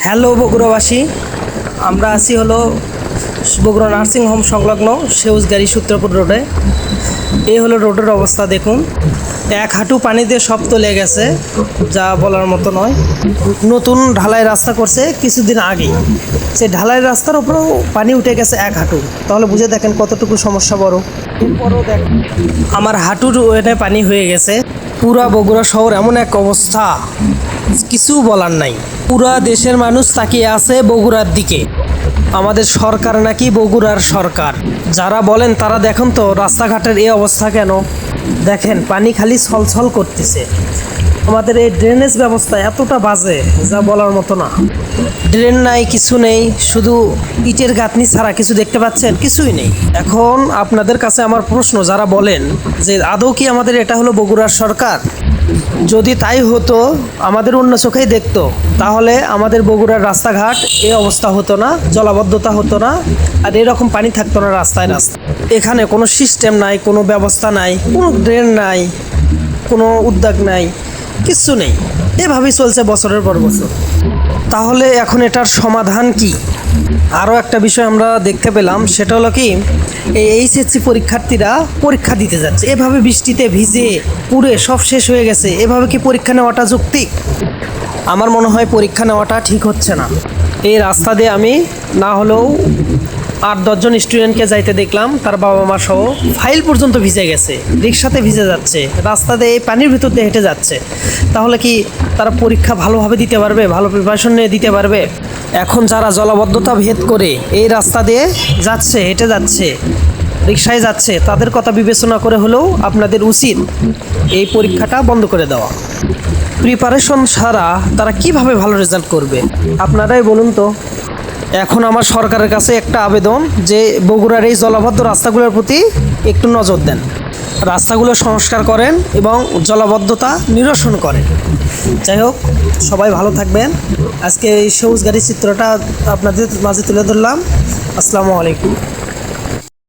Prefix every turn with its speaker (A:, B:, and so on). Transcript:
A: Hello বগুড়াবাসী, আমরা আছি হলো বগুড়া নার্সিং হোম সংলগ্ন সেউজগাড়ি সূত্রপুর রোডে। এই হলো রোডের অবস্থা, দেখুন এক হাঁটু পানিতে সব তলে গেছে, যা বলার মতো নয়। নতুন ঢালাই রাস্তা করছে কিছুদিন আগেই, সেই ঢালাই রাস্তার উপরেও পানি উঠে গেছে এক হাঁটু। তাহলে বুঝে দেখেন কতটুকু সমস্যা বড়। এরপরও দেখ আমার হাঁটুর ওখানে পানি হয়ে গেছে। পুরা বগুড়া শহর এমন এক অবস্থা, কিছু বলার নাই। পুরা দেশের মানুষ তাকিয়ে আছে বগুড়ার দিকে। আমাদের সরকার নাকি বগুড়ার সরকার। যারা বলেন তারা দেখুন তো রাস্তাঘাটের এই অবস্থা কেন। দেখেন পানি খালি ছলছল করতেছে। আমাদের এই ড্রেনেজ ব্যবস্থা এতটা বাজে যা বলার মতো না। ড্রেন নাই, কিছু নেই, শুধু ইটের গাঁথনি ছাড়া কিছু দেখতে পাচ্ছেন, কিছুই নেই। এখন আপনাদের কাছে আমার প্রশ্ন, যারা বলেন যে আদৌ কি আমাদের এটা হলো বগুড়ার সরকার, যদি তাই হতো, আমাদের অন্য চোখেই দেখতো, তাহলে আমাদের বগুড়ার রাস্তাঘাট এই অবস্থা হতো না, জলাবদ্ধতা হতো না, আর এরকম পানি থাকতো না রাস্তায় রাস্তায়। এখানে কোনো সিস্টেম নাই, কোনো ব্যবস্থা নাই, কোনো ড্রেন নাই, কোনো উদ্যোগ নাই, কিচ্ছু নেই। এভাবেই চলছে বছরের পর বছর। তাহলে এখন এটার সমাধান কি? আরও একটা বিষয় আমরা দেখতে পেলাম, সেটা হলো কি, এই এইচএসসি পরীক্ষার্থীরা পরীক্ষা দিতে যাচ্ছে, এভাবে বৃষ্টিতে ভিজে পুড়ে সব শেষ হয়ে গেছে। এভাবে কি পরীক্ষা নেওয়াটা যৌক্তিক? আমার মনে হয় পরীক্ষা নেওয়াটা ঠিক হচ্ছে না। এই রাস্তা দিয়ে আমি না হলেও 8-10 জন স্টুডেন্টকে যাইতে দেখলাম, তার বাবা মা সহ। ফাইল পর্যন্ত ভিজে গেছে, রিক্সাতে ভিজে যাচ্ছে, রাস্তা দিয়ে এই পানির ভিতর দিয়ে হেঁটে যাচ্ছে। তাহলে কি তারা পরীক্ষা ভালোভাবে দিতে পারবে, ভালো প্রিপারেশন নিয়ে দিতে পারবে? এখন যারা জলাবদ্ধতা ভেদ করে এই রাস্তা দিয়ে যাচ্ছে, হেঁটে যাচ্ছে, রিক্সায় যাচ্ছে, তাদের কথা বিবেচনা করে হলেও আপনাদের উচিত এই পরীক্ষাটা বন্ধ করে দেওয়া। প্রিপারেশন ছাড়া তারা কিভাবে ভালো রেজাল্ট করবে, আপনারাই বলুন তো। এখন আমার সরকারের কাছে একটা আবেদন, যে বগুড়ার এই জলাবদ্ধ রাস্তাগুলোর প্রতি একটু নজর দেন, রাস্তাগুলো সংস্কার করেন এবং জলাবদ্ধতা নিরসন করেন। যাই হোক, সবাই ভালো থাকবেন। আজকে এই সবুজ গাড়ির চিত্রটা আপনাদের মাঝে তুলে ধরলাম। আসসালামু আলাইকুম।